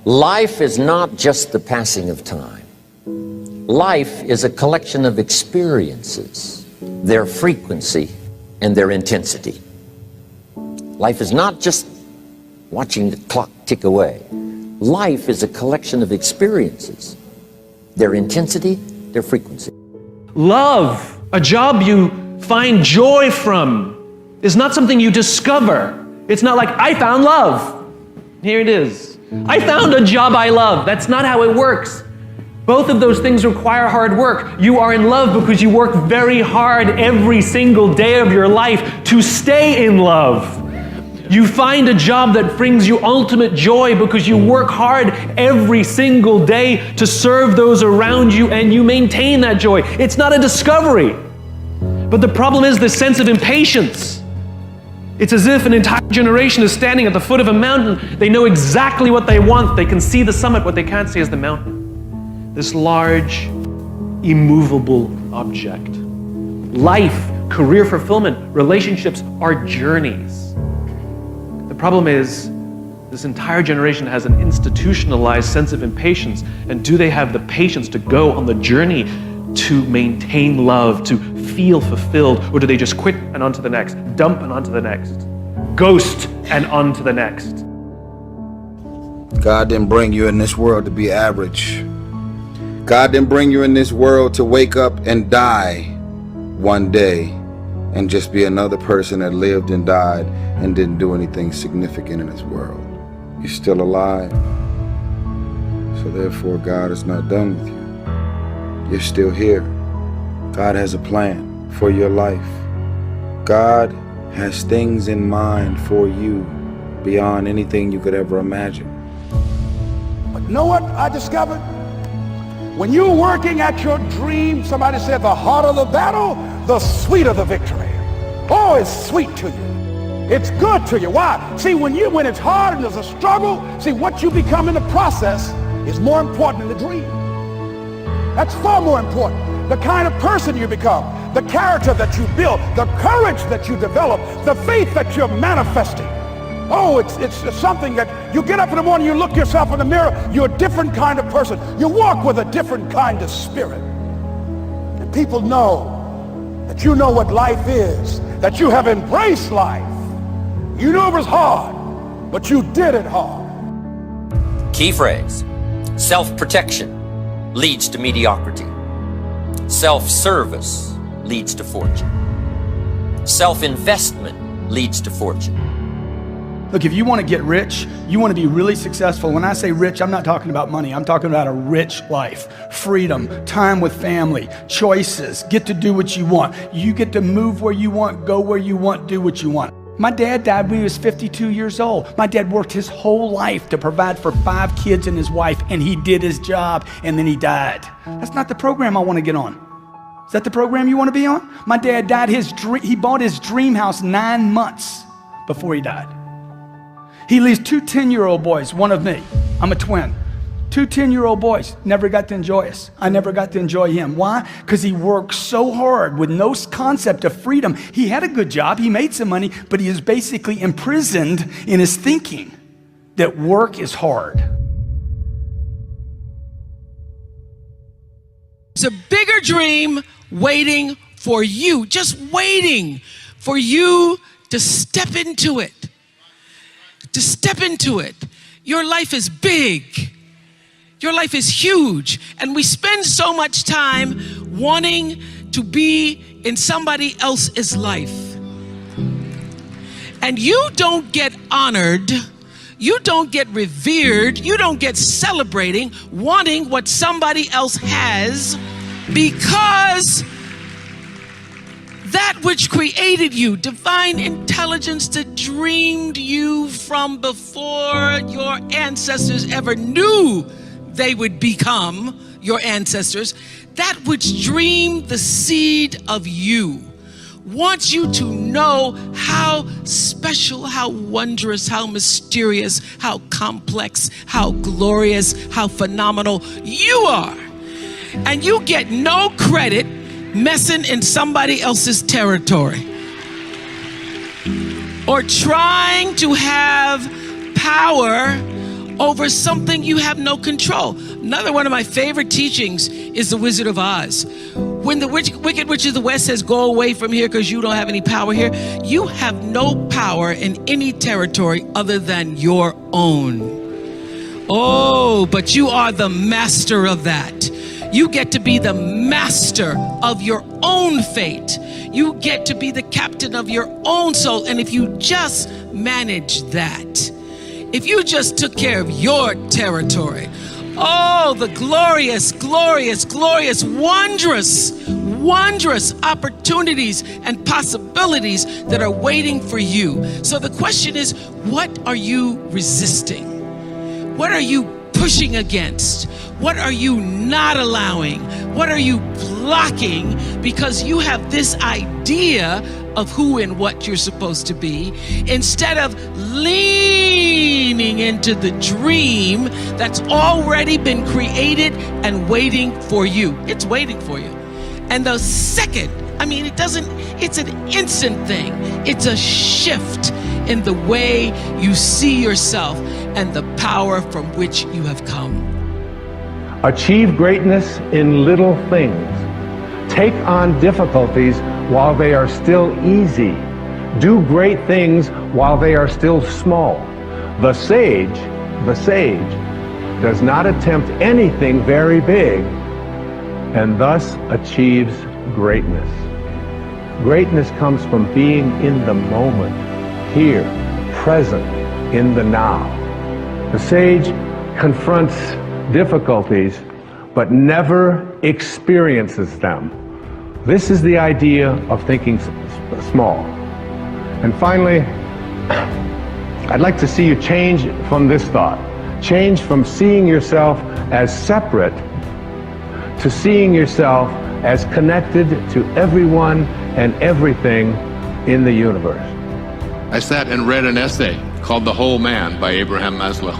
Life is not just the passing of time. Life is a collection of experiences, their frequency and their intensity. Life is not just watching the clock tick away. Life is a collection of experiences, their intensity, their frequency. Love, a job you find joy from, is not something you discover. It's not like, I found love. Here it is. I found a job I love. That's not how it works. Both of those things require hard work. You are in love because you work very hard every single day of your life to stay in love. You find a job that brings you ultimate joy because you work hard every single day to serve those around you, and you maintain that joy. It's not a discovery. But the problem is this sense of impatience. It's as if an entire generation is standing at the foot of a mountain. They know exactly what they want. They can see the summit. What they can't see is the mountain. This large, immovable object. Life, career fulfillment, relationships are journeys. The problem is, this entire generation has an institutionalized sense of impatience. And do they have the patience to go on the journey to maintain love, to feel fulfilled? Or do they just quit and on to the next, dump and on to the next, ghost and on to the next? God didn't bring you in this world to be average. God didn't bring you in this world to wake up and die one day and just be another person that lived and died and didn't do anything significant in this world. You're still alive. So therefore, God is not done with you. You're still here. God has a plan for your life. God has things in mind for you beyond anything you could ever imagine. But you know what I discovered? When you're working at your dream, somebody said the harder the battle, the sweeter the victory. Oh, it's sweet to you. It's good to you. Why? See, when it's hard and there's a struggle, see, what you become in the process is more important than the dream. That's far more important. The kind of person you become, the character that you build, the courage that you develop, the faith that you're manifesting. Oh, it's something that you get up in the morning, you look yourself in the mirror, you're a different kind of person. You walk with a different kind of spirit. And people know that you know what life is, that you have embraced life. You knew it was hard, but you did it hard. Key phrase: self-protection leads to mediocrity. Self-service leads to fortune. Self-investment leads to fortune. Look, if you want to get rich, you want to be really successful. When I say rich, I'm not talking about money. I'm talking about a rich life, freedom, time with family, choices, get to do what you want. You get to move where you want, go where you want, do what you want. My dad died when he was 52 years old. My dad worked his whole life to provide for 5 kids and his wife, and he did his job, and then he died. That's not the program I want to get on. Is that the program you want to be on? My dad died, he bought his dream house 9 months before he died. He leaves 2 10-year-old boys, one of me. I'm a twin. 2 10-year-old boys, never got to enjoy us. I never got to enjoy him. Why? Because he worked so hard with no concept of freedom. He had a good job, he made some money, but he is basically imprisoned in his thinking that work is hard. It's a bigger dream waiting for you, just waiting for you to step into it. To step into it. Your life is big. Your life is huge. And we spend so much time wanting to be in somebody else's life. And you don't get honored, you don't get revered, you don't get celebrating wanting what somebody else has, because that which created you, divine intelligence that dreamed you from before your ancestors ever knew they would become your ancestors, that which dreamed the seed of you, wants you to know how special, how wondrous, how mysterious, how complex, how glorious, how phenomenal you are. And you get no credit messing in somebody else's territory or trying to have power over something you have no control. Another one of my favorite teachings is The Wizard of Oz. When the Wicked Witch of the West says, go away from here because you don't have any power here, you have no power in any territory other than your own. Oh, but you are the master of that. You get to be the master of your own fate. You get to be the captain of your own soul. And if you just manage that, if you just took care of your territory, oh, the glorious, glorious, glorious, wondrous, wondrous opportunities and possibilities that are waiting for you. So the question is, what are you resisting? What are you pushing against? What are you not allowing? What are you blocking because you have this idea of who and what you're supposed to be, instead of leaning into the dream that's already been created and waiting for you? It's waiting for you. And the second, it's an instant thing. It's a shift in the way you see yourself and the power from which you have come. Achieve greatness in little things. Take on difficulties while they are still easy. Do great things while they are still small. The sage does not attempt anything very big and thus achieves greatness. Greatness comes from being in the moment, here, present, in the now. The sage confronts difficulties, but never experiences them. This is the idea of thinking small. And finally, I'd like to see you change from this thought. Change from seeing yourself as separate to seeing yourself as connected to everyone and everything in the universe. I sat and read an essay called The Whole Man by Abraham Maslow.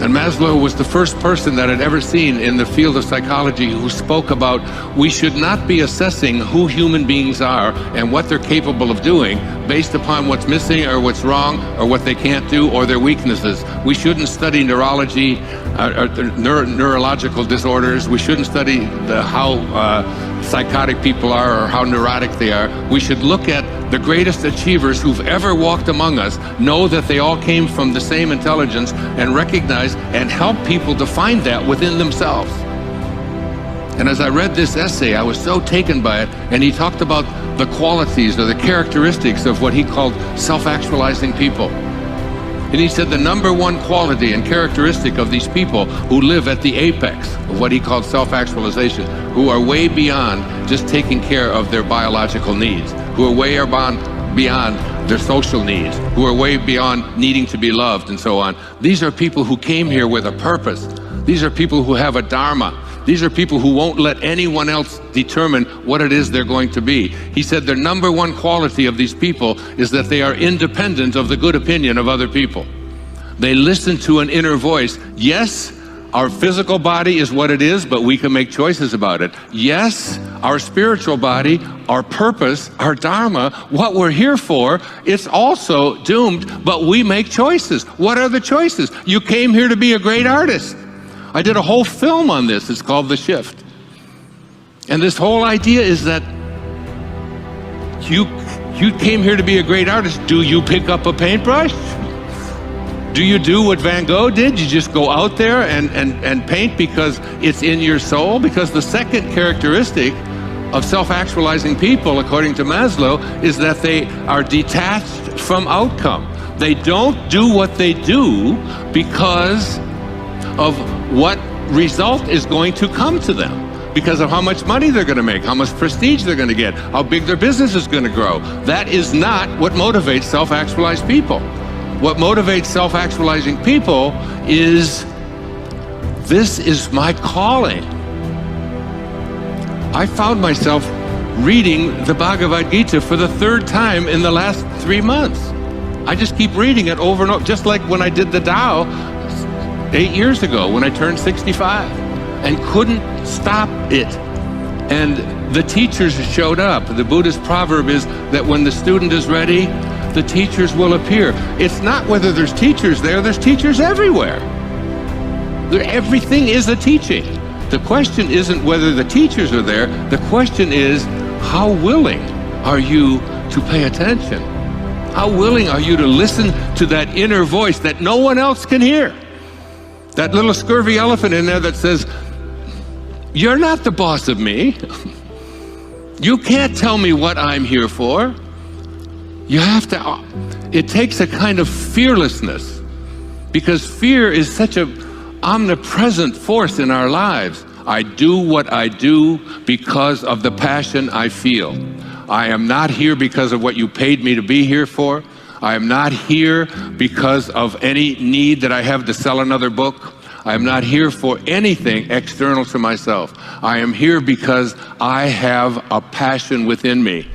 And Maslow was the first person that I'd ever seen in the field of psychology who spoke about we should not be assessing who human beings are and what they're capable of doing based upon what's missing or what's wrong or what they can't do or their weaknesses. We shouldn't study neurology or neurological disorders. We shouldn't study how psychotic people are or how neurotic they are. We should look at the greatest achievers who've ever walked among us, know that they all came from the same intelligence, and recognize and help people to find that within themselves. And as I read this essay, I was so taken by it, and he talked about the qualities or the characteristics of what he called self-actualizing people. And he said the number one quality and characteristic of these people who live at the apex of what he called self-actualization, who are way beyond just taking care of their biological needs, who are way beyond their social needs, who are way beyond needing to be loved and so on. These are people who came here with a purpose. These are people who have a dharma. These are people who won't let anyone else determine what it is they're going to be. He said the number one quality of these people is that they are independent of the good opinion of other people. They listen to an inner voice. Yes, our physical body is what it is, but we can make choices about it. Yes, our spiritual body, our purpose, our dharma, what we're here for, it's also doomed, but we make choices. What are the choices? You came here to be a great artist. I did a whole film on this. It's called The Shift. And this whole idea is that you came here to be a great artist. Do you pick up a paintbrush? Do you do what Van Gogh did? You just go out there and paint because it's in your soul? Because the second characteristic of self-actualizing people, according to Maslow, is that they are detached from outcome. They don't do what they do because of what result is going to come to them, because of how much money they're going to make, how much prestige they're going to get, how big their business is going to grow. That is not what motivates self-actualized people. What motivates self-actualizing people is, this is my calling. I found myself reading the Bhagavad Gita for the third time in the last 3 months. I just keep reading it over and over, just like when I did the Tao 8 years ago when I turned 65 and couldn't stop it. And the teachers showed up. The Buddhist proverb is that when the student is ready, the teachers will appear. It's not whether there's teachers there's teachers everywhere. Everything is a teaching. The question isn't whether the teachers are there. The question is, how willing are you to pay attention? How willing are you to listen to that inner voice that no one else can hear? That little scurvy elephant in there that says, you're not the boss of me. You can't tell me what I'm here for. You have to, it takes a kind of fearlessness, because fear is such an omnipresent force in our lives. I do what I do because of the passion I feel. I am not here because of what you paid me to be here for. I am not here because of any need that I have to sell another book. I am not here for anything external to myself. I am here because I have a passion within me.